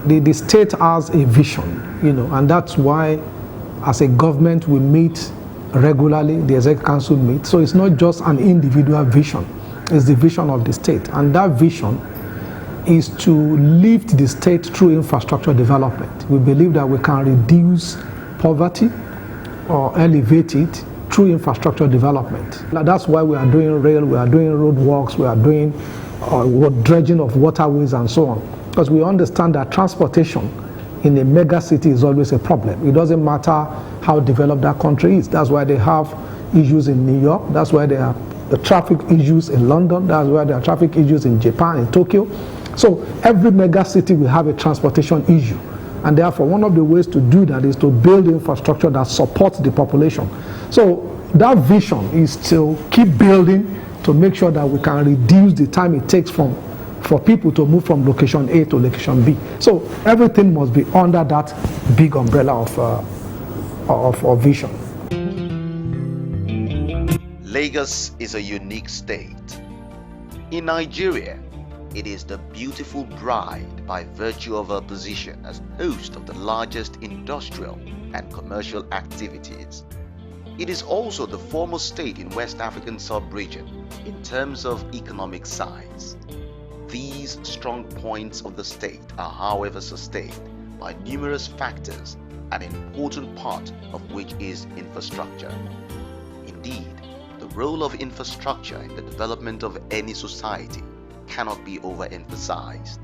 The state has a vision, and that's why as a government we meet regularly, the Executive Council meets. So it's not just an individual vision, it's the vision of the state. And that vision is to lift the state through infrastructure development. We believe that we can reduce poverty or elevate it through infrastructure development. That's why we are doing rail, we are doing road works, we are doing dredging of waterways and so on. Because we understand that transportation in a mega city is always a problem. It doesn't matter how developed that country is. That's why they have issues in New York. That's why there are the traffic issues in London. That's why there are traffic issues in Japan, in Tokyo. So every mega city will have a transportation issue. And therefore, one of the ways to do that is to build infrastructure that supports the population. So that vision is to keep building to make sure that we can reduce the time it takes for people to move from location A to location B. So everything must be under that big umbrella of vision. Lagos is a unique state. In Nigeria, it is the beautiful bride by virtue of her position as host of the largest industrial and commercial activities. It is also the foremost state in West African sub-region in terms of economic size. These strong points of the state are, however, sustained by numerous factors, an important part of which is infrastructure. Indeed, the role of infrastructure in the development of any society cannot be overemphasized.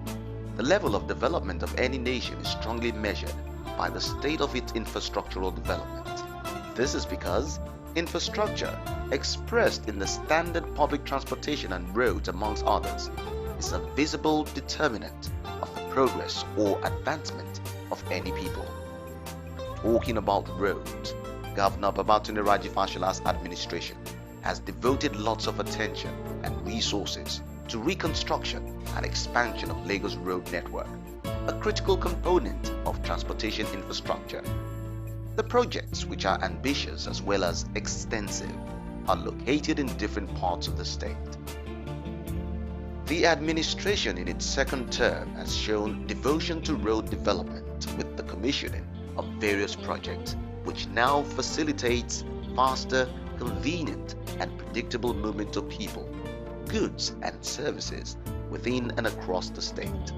The level of development of any nation is strongly measured by the state of its infrastructural development. This is because infrastructure, expressed in the standard public transportation and roads amongst others, is a visible determinant of the progress or advancement of any people. Talking about roads, Governor Babatunde Raji Fashola's administration has devoted lots of attention and resources to reconstruction and expansion of Lagos road network, a critical component of transportation infrastructure. The projects, which are ambitious as well as extensive, are located in different parts of the state. The administration in its second term has shown devotion to road development with the commissioning of various projects, which now facilitates faster, convenient, and predictable movement of people, goods, and services within and across the state.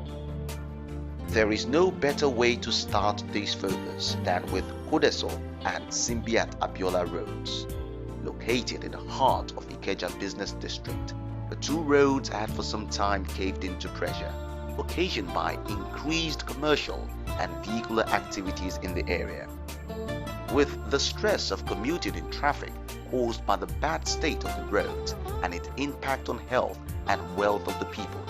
There is no better way to start this focus than with Kodeso and Simbiat Abiola roads. Located in the heart of Ikeja Business District, the two roads had for some time caved into pressure, occasioned by increased commercial and vehicular activities in the area. With the stress of commuting in traffic caused by the bad state of the roads and its impact on health and wealth of the people,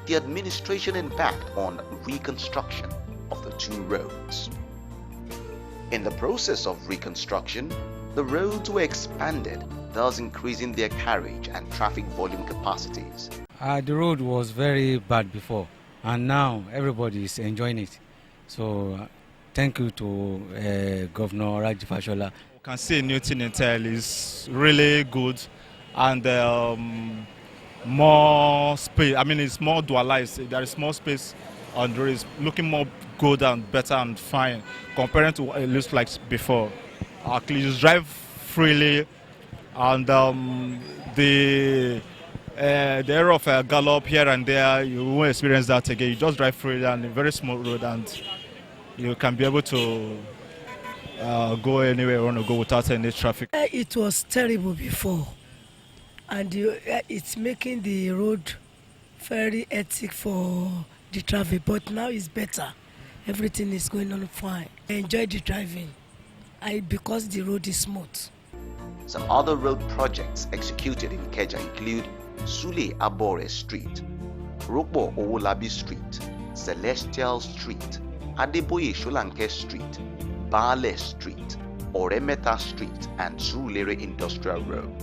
the administration embarked on reconstruction of the two roads. In the process of reconstruction, the roads were expanded, thus increasing their carriage and traffic volume capacities. The road was very bad before, and now everybody is enjoying it. So thank you to Governor Raji Fashola. You can see Newton Intel is really good, and more space. I mean, it's more dualized. There is more space on the road. It's looking more good and better and fine compared to what it looks like before. Actually, you drive freely, and the area of a gallop here and there, you won't experience that again. You just drive freely on a very small road, and you can be able to go anywhere you want to go without any traffic. It was terrible before, and it's making the road very hectic for the traffic, but now it's better. Everything is going on fine. I enjoy the driving because the road is smooth. Some other road projects executed in Ikeja include Sule Abore Street, Rokbo Owolabi Street, Celestial Street, Adeboye Sholanke Street, Baale Street, Oremeta Street, and Surulere Industrial Road.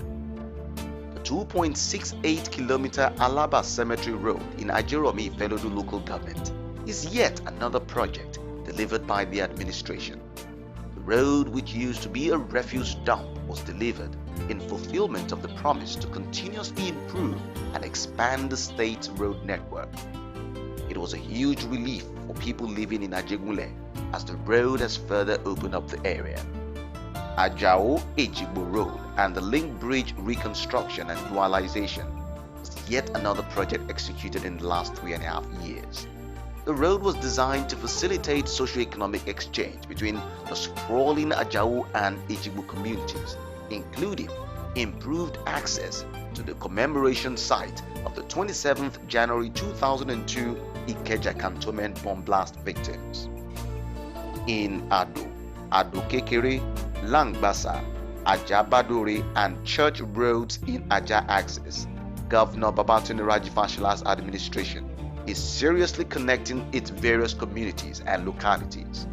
The 2.68 kilometer Alaba Cemetery Road in Ajeromi Ifelodu local government is yet another project delivered by the administration. The road, which used to be a refuse dump, was delivered in fulfillment of the promise to continuously improve and expand the state's road network. It was a huge relief for people living in Ajegunle as the road has further opened up the area. Ajao Ejigbo Road and the link bridge reconstruction and dualization was yet another project executed in the last 3.5 years. The road was designed to facilitate socio-economic exchange between the sprawling Ajao and Ejigbo communities, including improved access to the commemoration site of the 27th January 2002 Ikeja cantonment bomb blast victims. In Ado Kekere, Langbasa, Ajabadore and Church Roads in Aja axis, Governor Babatunde Raji Fashola's administration is seriously connecting its various communities and localities.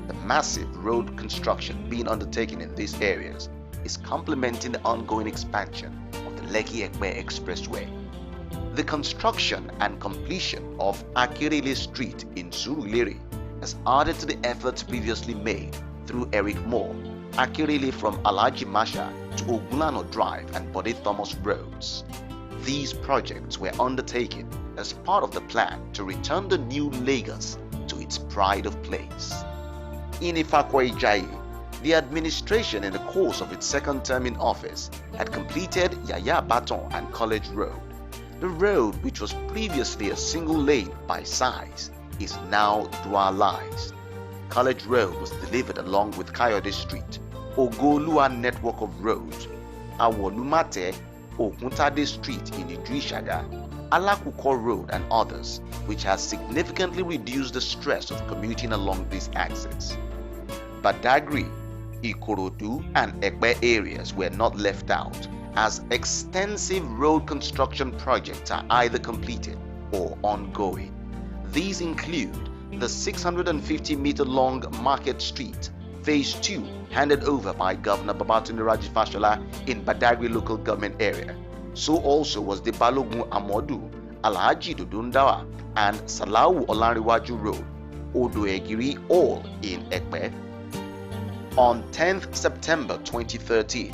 The massive road construction being undertaken in these areas is complementing the ongoing expansion of the Lekki-Ekpe Expressway. The construction and completion of Akirele Street in Surulere has added to the efforts previously made through Eric Moore, Akirele from Alhaji Masha to Ogunlano Drive and Bode Thomas Roads. These projects were undertaken as part of the plan to return the new Lagos to its pride of place. In Ifakwa-Ijaye, the administration in the course of its second term in office had completed Yaya Baton and College Road. The road, which was previously a single lane by size, is now dualized. College Road was delivered along with Kayode Street, Ogolua network of roads, Awolumate, Okuntade Street in Idrishaga, Alakuko Road and others, which has significantly reduced the stress of commuting along this axis. Badagry, Ikorodu and Ekpe areas were not left out, as extensive road construction projects are either completed or ongoing. These include the 650-meter-long Market Street, Phase 2, handed over by Governor Babatunde Raji Fashola in Badagry local government area. So also was the Balogun Amodu, Alhaji Dudundawa, and Salau Olariwaju Road, Odoegiri, all in Ekpe. On 10th September 2013,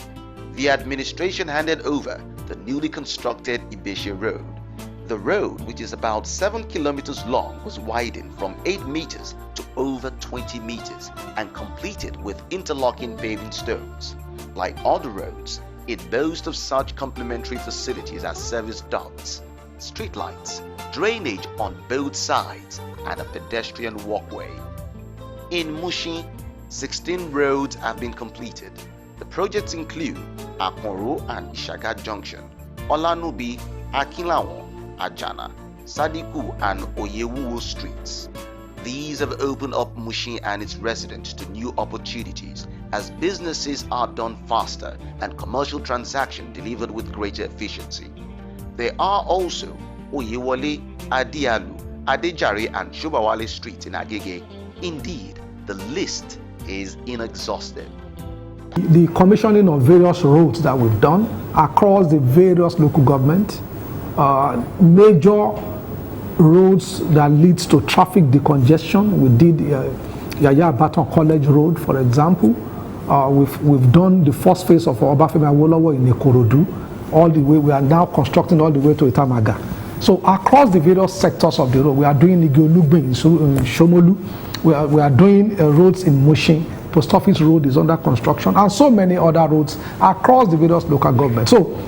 the administration handed over the newly constructed Ibeshe Road. The road, which is about 7 kilometers long, was widened from 8 meters to over 20 meters and completed with interlocking paving stones. Like other roads, it boasts of such complementary facilities as service ducts, streetlights, drainage on both sides, and a pedestrian walkway. In Mushin, 16 roads have been completed. The projects include Akonro and Ishaga Junction, Olanubi, Akinlawon, Ajana, Sadiku and Oyewuwo streets. These have opened up Mushin and its residents to new opportunities as businesses are done faster and commercial transactions delivered with greater efficiency. There are also Oyewole, Adialu, Adejare and Shobawale streets in Agege. Indeed, the list is inexhaustive. The commissioning of various roads that we've done across the various local government, major roads that leads to traffic decongestion. We did Yaya Baton College Road, for example. We've done the first phase of Obafemi Awolowo in Ikorodu, all the way. We are now constructing all the way to Itamaga. So across the various sectors of the road, we are doing Igolugbe in Shomolu. We are doing roads in Mushin. Post Office Road is under construction, and so many other roads across the various local governments. So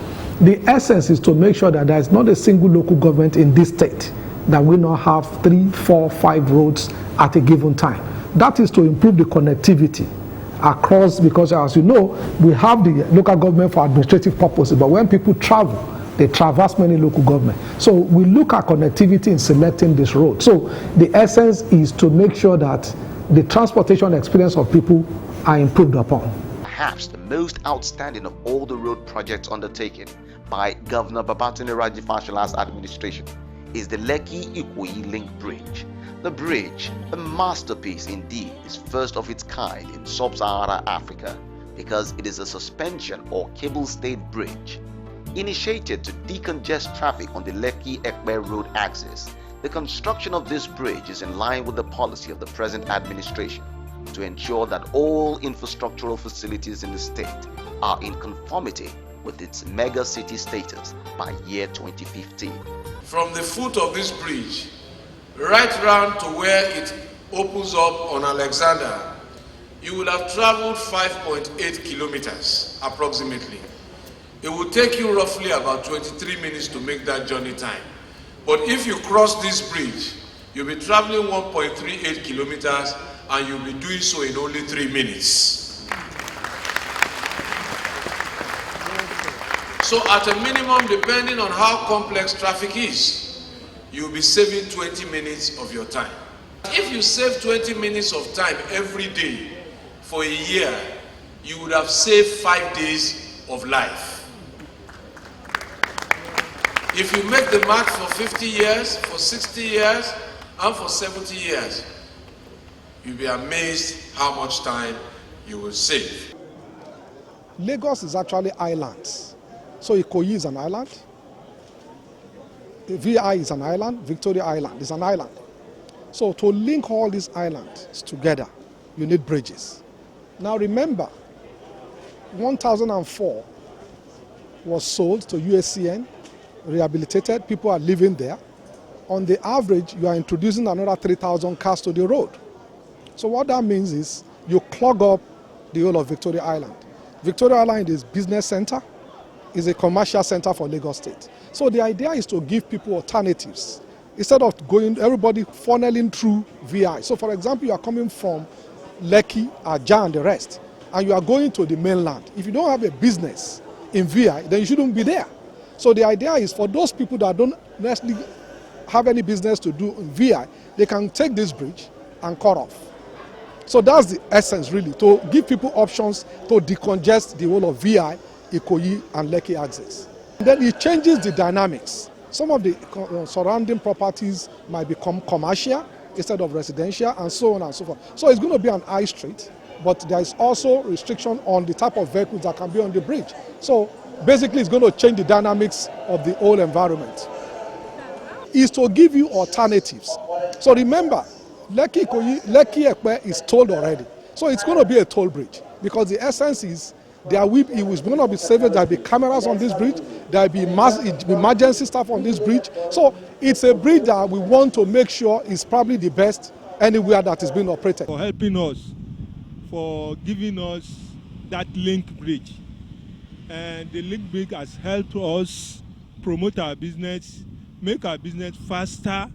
the essence is to make sure that there is not a single local government in this state that will not have 3, 4, 5 roads at a given time. That is to improve the connectivity across, because as you know, we have the local government for administrative purposes, but when people travel, they traverse many local governments. So we look at connectivity in selecting this road. So the essence is to make sure that the transportation experience of people are improved upon. Perhaps the most outstanding of all the road projects undertaken by Governor Babatunde Raji Fashola's administration is the Lekki-Ikoyi Link Bridge. The bridge, a masterpiece indeed, is first of its kind in sub-Saharan Africa because it is a suspension or cable-stayed bridge. Initiated to decongest traffic on the Lekki-Ekpe road axis, the construction of this bridge is in line with the policy of the present administration to ensure that all infrastructural facilities in the state are in conformity with its mega city status by year 2015. From the foot of this bridge, right round to where it opens up on Alexander, you will have traveled 5.8 kilometers approximately. It will take you roughly about 23 minutes to make that journey time. But if you cross this bridge, you'll be traveling 1.38 kilometers and you'll be doing so in only 3 minutes. So at a minimum, depending on how complex traffic is, you'll be saving 20 minutes of your time. If you save 20 minutes of time every day for a year, you would have saved 5 days of life. If you make the math for 50 years, for 60 years, and for 70 years, you'll be amazed how much time you will save. Lagos is actually islands. So Ikoyi is an island, VI is an island, Victoria Island is an island. So to link all these islands together, you need bridges. Now remember, 1004 was sold to USCN, rehabilitated, people are living there. On the average, you are introducing another 3,000 cars to the road. So what that means is you clog up the whole of Victoria Island. Victoria Island is business center, is a commercial center for Lagos State. So the idea is to give people alternatives instead of everybody funneling through VI. So for example, you are coming from Lekki, Ajah and the rest, and you are going to the mainland. If you don't have a business in VI, then you shouldn't be there. So the idea is for those people that don't necessarily have any business to do in VI, they can take this bridge and cut off. So that's the essence really, to give people options to decongest the whole of VI, Ikoyi and Lekki axis. Then it changes the dynamics. Some of the surrounding properties might become commercial instead of residential and so on and so forth. So it's going to be an high street, but there is also restriction on the type of vehicles that can be on the bridge. So basically it's going to change the dynamics of the whole environment. Is to give you alternatives. So remember, Lekki Ekpe is tolled already. So it's going to be a toll bridge because the essence is it was going to be safe. There will be cameras on this bridge. There will be emergency staff on this bridge. So it's a bridge that we want to make sure is probably the best anywhere that is being operated. For helping us, for giving us that link bridge. And the link bridge has helped us promote our business, make our business faster,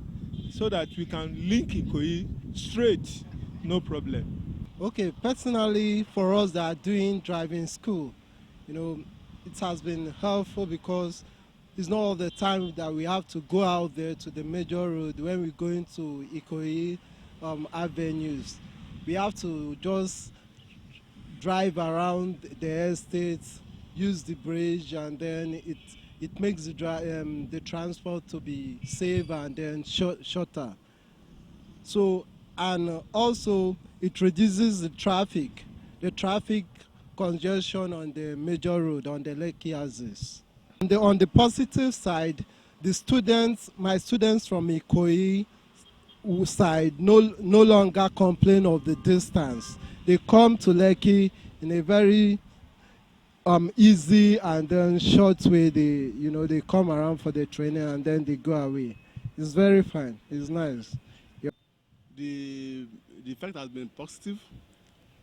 so that we can link Ikoyi straight, no problem. Okay, personally, for us that are doing driving school, it has been helpful because it's not all the time that we have to go out there to the major road when we're going to Ikoyi avenues. We have to just drive around the estates, use the bridge, and then it makes the transport to be safe and then shorter. So, and also it reduces the traffic congestion on the major road, on the Lekki axis. On the positive side, my students from Ikoyi side no longer complain of the distance. They come to Lekki in a very easy and then short way. They come around for the training and then they go away. It's very fine. It's nice. Yeah. The effect has been positive.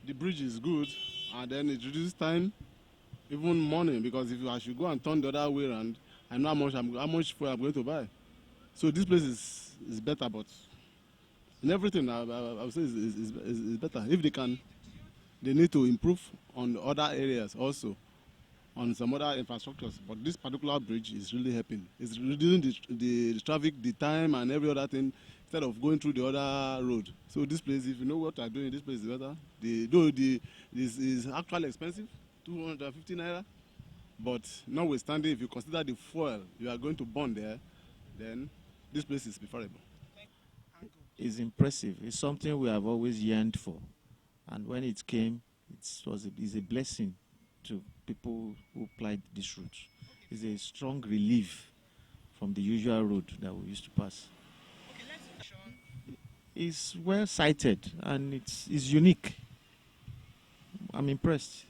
The bridge is good, and then it reduces time, even money, because if I should go and turn the other way around, I know how much fuel I'm going to buy. So this place is better, but in everything I would say is better. If they need to improve on other areas also, on some other infrastructures. But this particular bridge is really helping. It's reducing the traffic, the time, and every other thing, instead of going through the other road. So this place, if you know what I'm doing, this place is better. This is actually expensive, 250 naira. But notwithstanding, if you consider the fuel you are going to burn there, then this place is preferable. It's impressive. It's something we have always yearned for. And when it came, it's a blessing to people who plied this route. It's a strong relief from the usual road that we used to pass. It's well sited and it's unique. I'm impressed.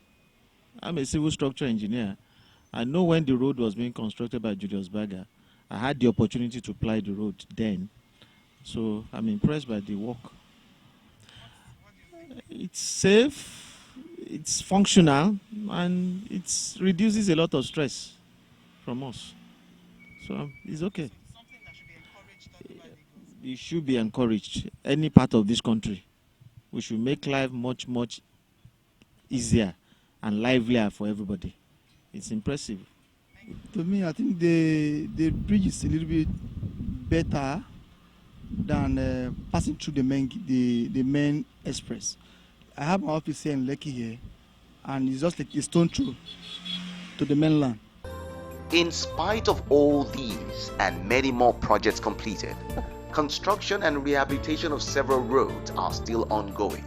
I'm a civil structure engineer. I know when the road was being constructed by Julius Berger, I had the opportunity to ply the road then, So I'm impressed by the work. It's safe, it's functional, and it reduces a lot of stress from us. So it's okay. It should be encouraged. Any part of this country, we should make life much, much easier and livelier for everybody. It's impressive. To me, I think the bridge is a little bit better than passing through the main express. I have my office here in Lekki here, and it's just like a stone throw to the mainland. In spite of all these and many more projects completed, construction and rehabilitation of several roads are still ongoing.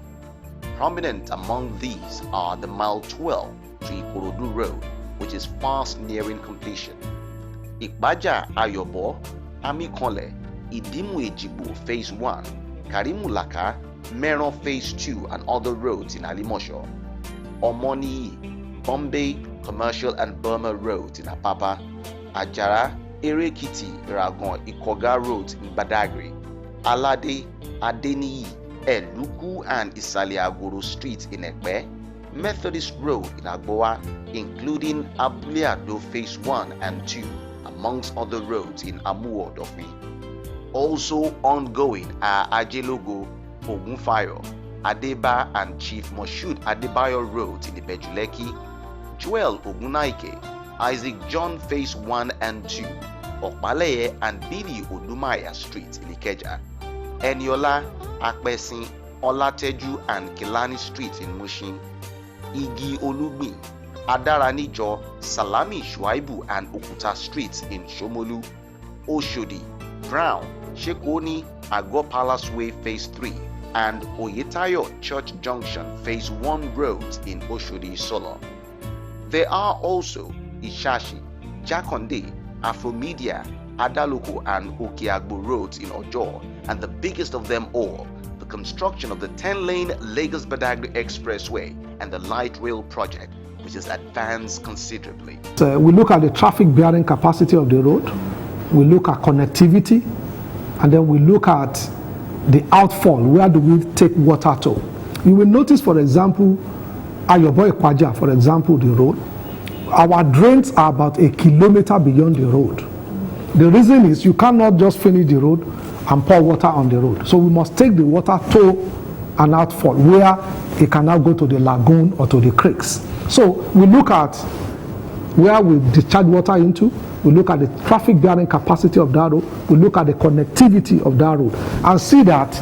Prominent among these are the Mile 12 to Ikorodu Road, which is fast nearing completion. Ikbaja Ayobo, Amikole, Idimu Ejibo Phase 1, Karimulaka, Meron Phase 2 and other roads in Alimosho, Omoni, Bombay, Commercial and Burma roads in Apapa, Ajara, Erekiti, Ragon, Ikoga roads in Badagry, Alade, Adeniyi, Elugu and Isaliagoro streets in Ekpe, Methodist Road in Agboa, including Abuleado Phase 1 and 2, amongst other roads in Amuodofi. Also ongoing are Ajelogo, Ogunfayo, Adeba and Chief Moshood Adebayo roads in Ibejuleki, Joel Ogunaike, Isaac John Phase 1 and 2, Okmaleye and Billy Odumaya streets in Ikeja, Eniola, Akpesin, Olateju and Kilani streets in Mushin, Igi Olugbi, Adaranijo, Salami Shuaibu and Okuta streets in Shomolu, Oshodi, Brown, Shekoni, Agor Palace Way Phase 3, and Oyetayo Church Junction Phase 1 roads in Oshodi Solo. There are also Ishashi, Jakonde, Afromedia, Adaloko and Okeagbo roads in Ojo, and the biggest of them all, the construction of the 10-lane Lagos-Badagry Expressway and the light rail project, which has advanced considerably. We look at the traffic bearing capacity of the road, we look at connectivity, and then we look at the outfall. Where do we take water to? You will notice, for example, Ayobo Ikwaja, for example, the road, our drains are about 1 kilometer beyond the road. The reason is you cannot just finish the road and pour water on the road. So we must take the water to an outfall where it can now go to the lagoon or to the creeks. So we look at where we discharge water into, we look at the traffic bearing capacity of that road, we look at the connectivity of that road, and see that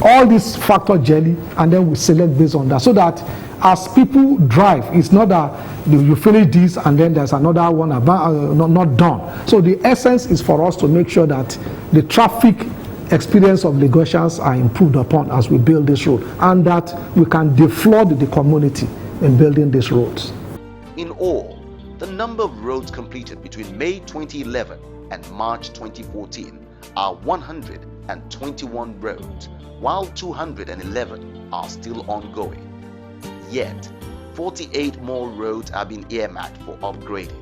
all these factor jelly, and then we select based on that, so that as people drive, it's not that you finish this and then there's another one not done. So the essence is for us to make sure that the traffic experience of Lagosians are improved upon as we build this road, and that we can defraud the community in building these roads. In all, the number of roads completed between May 2011 and March 2014 are 121 roads, while 211 are still ongoing. Yet, 48 more roads have been earmarked for upgrading.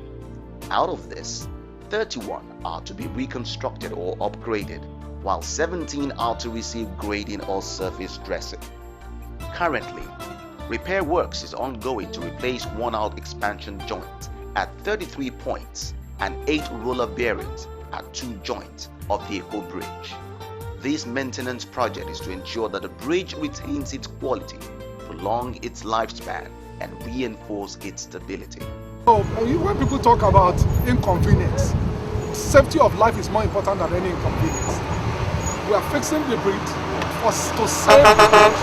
Out of this, 31 are to be reconstructed or upgraded, while 17 are to receive grading or surface dressing. Currently, repair works is ongoing to replace worn-out expansion joints at 33 points and 8 roller bearings at 2 joints of the Eko Bridge. This maintenance project is to ensure that the bridge retains its quality, prolong its lifespan, and reinforce its stability. So, when people talk about inconvenience, safety of life is more important than any inconvenience. We are fixing the bridge to save the bridge,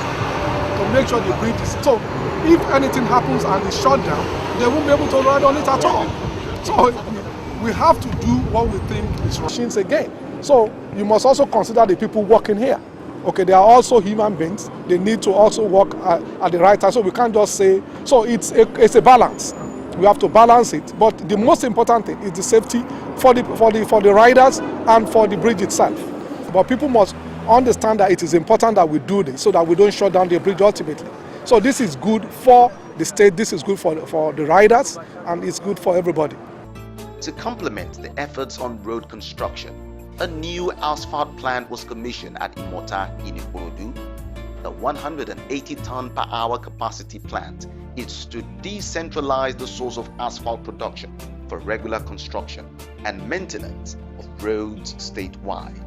to make sure the bridge is so. If anything happens and it's shut down, they won't be able to ride on it at all. So we have to do what we think is machines again. So you must also consider the people working here. Okay, they are also human beings. They need to also work at the right time. So we can't just say, so it's a balance. We have to balance it. But the most important thing is the safety for the riders and for the bridge itself. But people must understand that it is important that we do this so that we don't shut down the bridge ultimately. So this is good for the state, this is good for the riders, and it's good for everybody. To complement the efforts on road construction, A new asphalt plant was commissioned at OMOTAYO in Ikorodu. The 180-ton per hour capacity plant is to decentralize the source of asphalt production for regular construction and maintenance of roads statewide.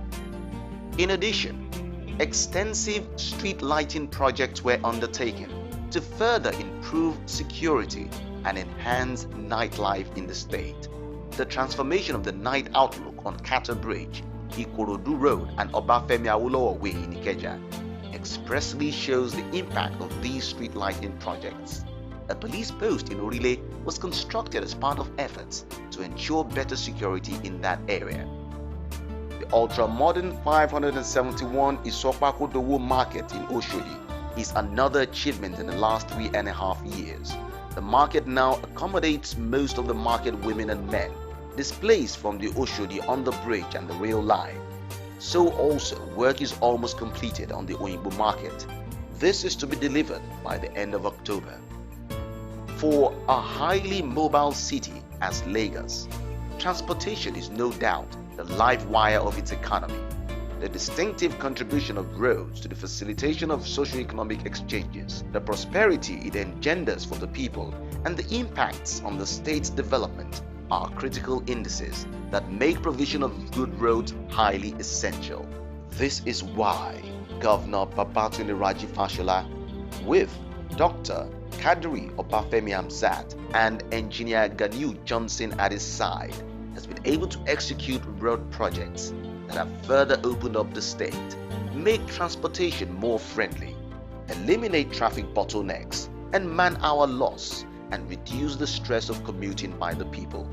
In addition, extensive street lighting projects were undertaken to further improve security and enhance nightlife in the state. The transformation of the night outlook on Cattle Bridge, Ikorodu Road and Obafemi Awolowo Way in Ikeja expressly shows the impact of these street lighting projects. A police post in Orile was constructed as part of efforts to ensure better security in that area. The ultra-modern 571 Isokpakodowo market in Oshodi is another achievement in the last 3.5 years. The market now accommodates most of the market women and men displaced from the Oshodi on the bridge and the rail line. So also, work is almost completed on the Oyinbo market. This is to be delivered by the end of October. For a highly mobile city as Lagos, transportation is no doubt the life wire of its economy. The distinctive contribution of roads to the facilitation of socio-economic exchanges, the prosperity it engenders for the people, and the impacts on the state's development are critical indices that make provision of good roads highly essential. This is why Governor Babatunde Raji Fashola, with Dr. Kadri Obafemi Hamzat and Engineer Ganiu Johnson at his side, has been able to execute road projects that have further opened up the state, make transportation more friendly, eliminate traffic bottlenecks and man-hour loss, and reduce the stress of commuting by the people.